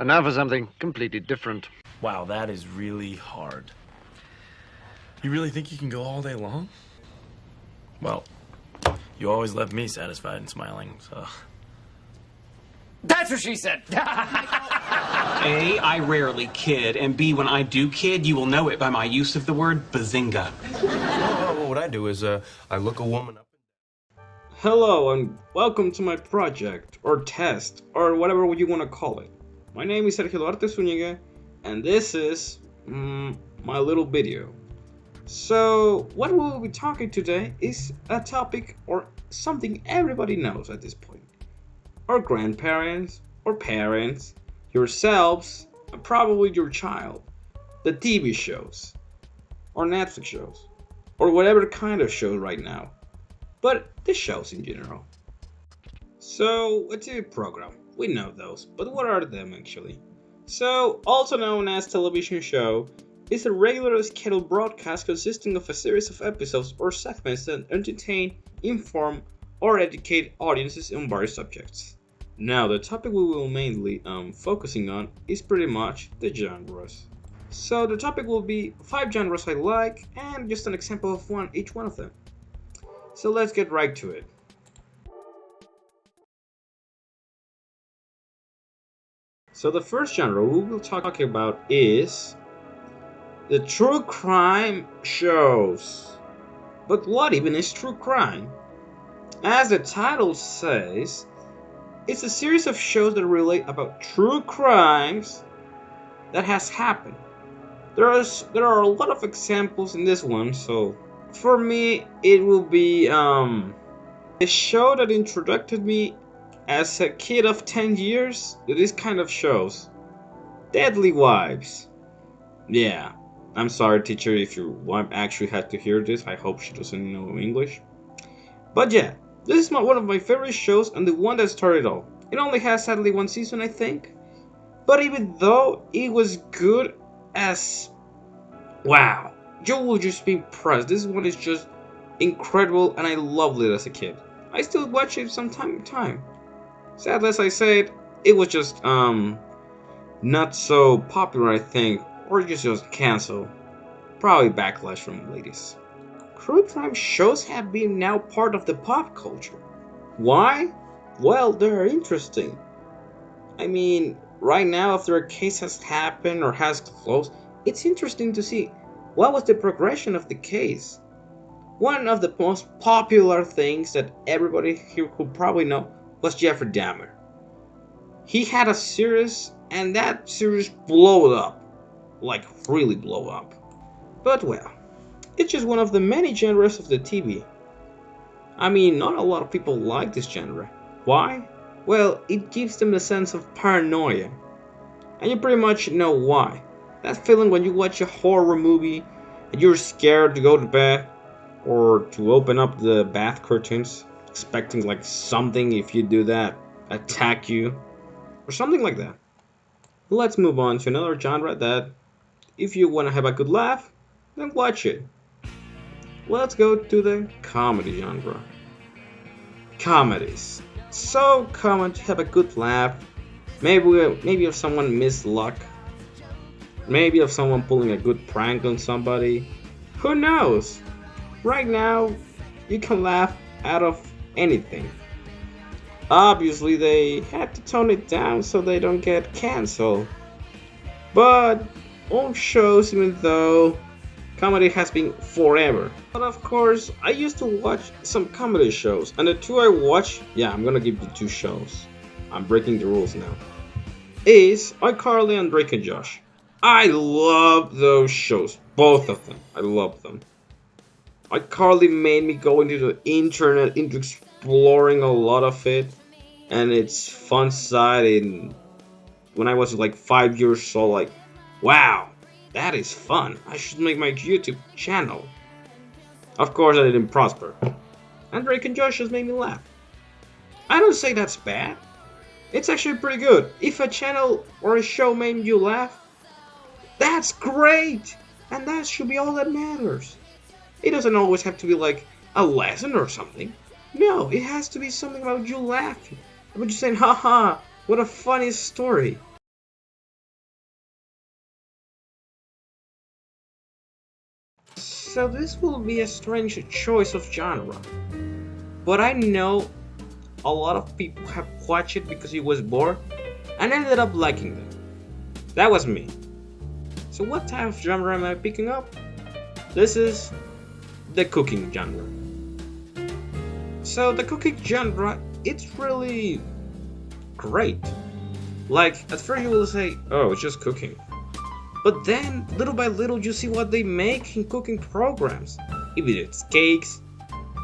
And now for something completely different. Wow, that is really hard. You really think you can go all day long? Well, you always left me satisfied and smiling, so... That's what she said! A, I rarely kid, and B, when I do kid, you will know it by my use of the word bazinga. Well, what I do is, I look a woman up. Hello and welcome to my project, or test, or whatever you want to call it. My name is Sergio Duarte Zúñiga, and this is my little video. So, what we'll be talking today is a topic or something everybody knows at this point. Or grandparents, or parents, yourselves, and probably your child. The TV shows, or Netflix shows, or whatever kind of show right now. But the shows in general. So, a TV program, we know those, but what are them actually? So, also known as television show, is a regular scheduled broadcast consisting of a series of episodes or segments that entertain, inform, or educate audiences on various subjects. Now, the topic we will mainly focusing on is pretty much the genres. So, the topic will be 5 genres I like, and just an example of each one of them. So let's get right to it. So the first genre we will talk about is the true crime shows. But what even is true crime? As the title says, it's a series of shows that relate about true crimes that has happened. There are a lot of examples in this one, so for me, it will be a show that introduced me as a kid of 10 years to this kind of shows. Deadly Wives. Yeah, I'm sorry teacher if your wife actually had to hear this. I hope she doesn't know English. But yeah, this is one of my favorite shows and the one that started all. It only has sadly 1 season, I think. But even though it was good as... wow. You will just be impressed. This one is just incredible and I loved it as a kid. I still watch it from time to time. Sadly, as I said, it was just not so popular, I think, or just canceled. Probably backlash from ladies. True crime shows have been now part of the pop culture. Why? Well, they're interesting. I mean, right now after a case has happened or has closed, it's interesting to see what was the progression of the case? One of the most popular things that everybody here could probably know was Jeffrey Dahmer. He had a series, and that series blew up. Like, really blew up. But well, it's just one of the many genres of the TV. I mean, not a lot of people like this genre. Why? Well, it gives them a sense of paranoia. And you pretty much know why. That feeling when you watch a horror movie and you're scared to go to bed or to open up the bath curtains, expecting like something, if you do that, attack you or something like that. Let's move on to another genre that if you want to have a good laugh, then watch it. Let's go to the comedy genre. Comedies. So common to have a good laugh. Maybe if someone missed luck. Maybe of someone pulling a good prank on somebody. Who knows? Right now, you can laugh out of anything. Obviously, they had to tone it down so they don't get cancelled. But on shows, even though comedy has been forever. But of course, I used to watch some comedy shows. And the two I watch, yeah, I'm gonna give you 2 shows. I'm breaking the rules now. Is iCarly and Drake and Josh. I love those shows, both of them. I love them. iCarly made me go into the internet, into exploring a lot of it, and its fun side. And when I was like 5 years old, like, wow, that is fun. I should make my YouTube channel. Of course, I didn't prosper. And Drake and Josh just made me laugh. I don't say that's bad. It's actually pretty good. If a channel or a show made you laugh, that's great! And that should be all that matters. It doesn't always have to be like a lesson or something. No, it has to be something about you laughing. About you saying, haha, what a funny story. So this will be a strange choice of genre, but I know a lot of people have watched it because he was bored and ended up liking them. That was me. So what type of genre am I picking up? This is the cooking genre. So the cooking genre, it's really great. Like, at first you will say, oh, it's just cooking. But then, little by little, you see what they make in cooking programs. If it's cakes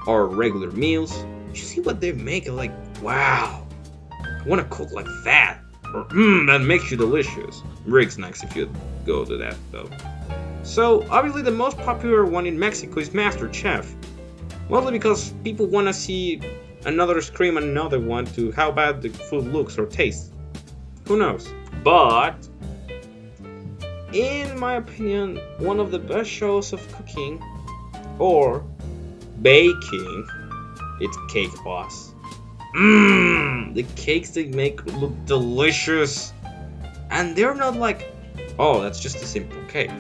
or regular meals, you see what they make and like, wow, I want to cook like that. Or, that makes you delicious. Rick snacks if you go to that though. So, obviously the most popular one in Mexico is MasterChef. Mostly because people want to see another scream another one to how bad the food looks or tastes. Who knows? But in my opinion, one of the best shows of cooking or baking, it's Cake Boss. The cakes they make look delicious. And they're not like, oh, that's just a simple cake.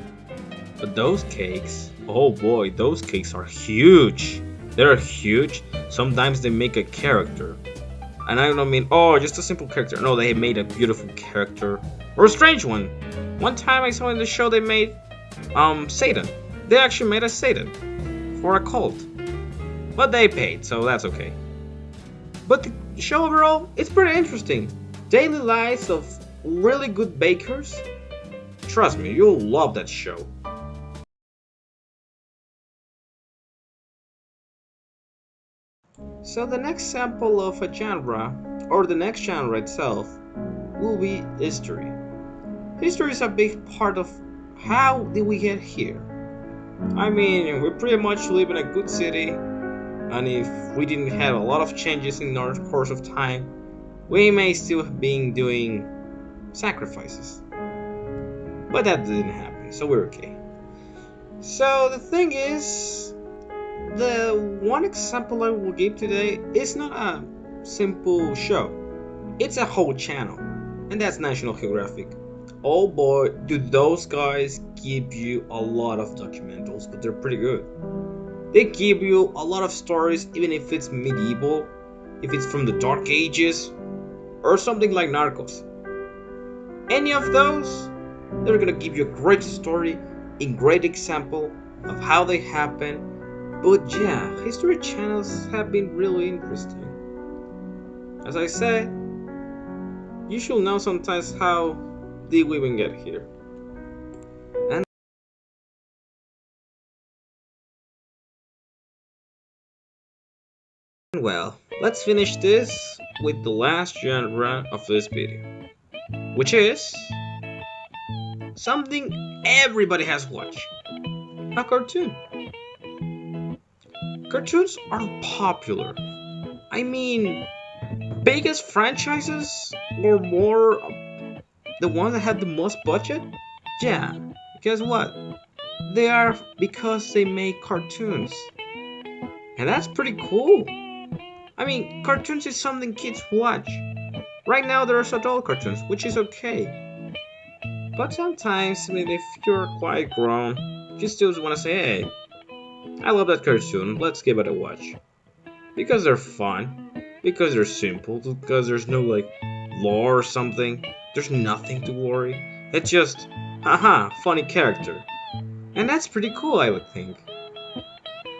But those cakes, oh boy, those cakes are huge. They're huge. Sometimes they make a character. And I don't mean, oh, just a simple character. No, they made a beautiful character. Or a strange one. One time I saw in the show they made Satan. They actually made a Satan for a cult. But they paid, so that's okay. But the show overall, it's pretty interesting. Daily lives of really good bakers. Trust me, you'll love that show. So the next sample of a genre, or the next genre itself, will be history. History is a big part of how did we get here. I mean, we pretty much live in a good city, and if we didn't have a lot of changes in our course of time, we may still have been doing sacrifices. But that didn't happen, so we're okay. So the thing is, the one example I will give today is not a simple show. It's a whole channel, and that's National Geographic. Oh boy, do those guys give you a lot of documentals, but they're pretty good. They give you a lot of stories, even if it's medieval, if it's from the Dark Ages, or something like Narcos. Any of those, they're gonna give you a great story, a great example of how they happen. But yeah, history channels have been really interesting. As I said, you should know sometimes how did we even get here. And well, let's finish this with the last genre of this video, which is something everybody has watched, a cartoon. Cartoons are popular. I mean, biggest franchises or more the ones that have the most budget? Yeah, guess what? They are because they make cartoons. And that's pretty cool. I mean, cartoons is something kids watch. Right now there's adult cartoons, which is okay. But sometimes, I mean, if you're quite grown, you still want to say, hey, I love that cartoon, let's give it a watch. Because they're fun, because they're simple, because there's no like lore or something, there's nothing to worry. It's just, haha, funny character. And that's pretty cool, I would think.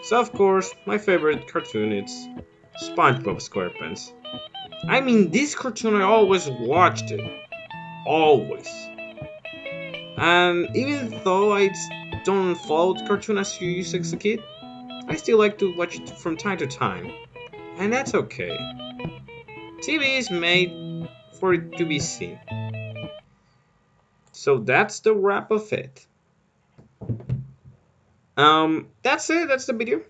So of course, my favorite cartoon is SpongeBob SquarePants. I mean, this cartoon I always watched it. Always. And even though I don't follow the cartoon as you used as a kid, I still like to watch it from time to time. And that's okay. TV is made for it to be seen. So that's the wrap of it. That's it, that's the video.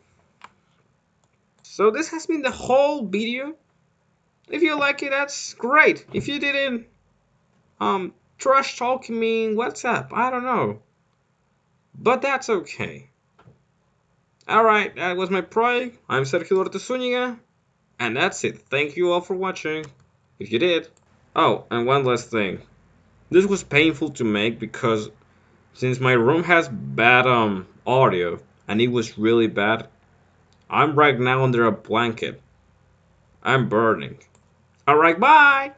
So this has been the whole video. If you like it, that's great. If you didn't, trash talking me in WhatsApp, I don't know. But that's okay. Alright, that was my project. I'm Sergio Duarte Zúñiga. And that's it. Thank you all for watching. If you did. Oh, and one last thing. This was painful to make because since my room has bad audio, and it was really bad, I'm right now under a blanket. I'm burning. Alright, bye!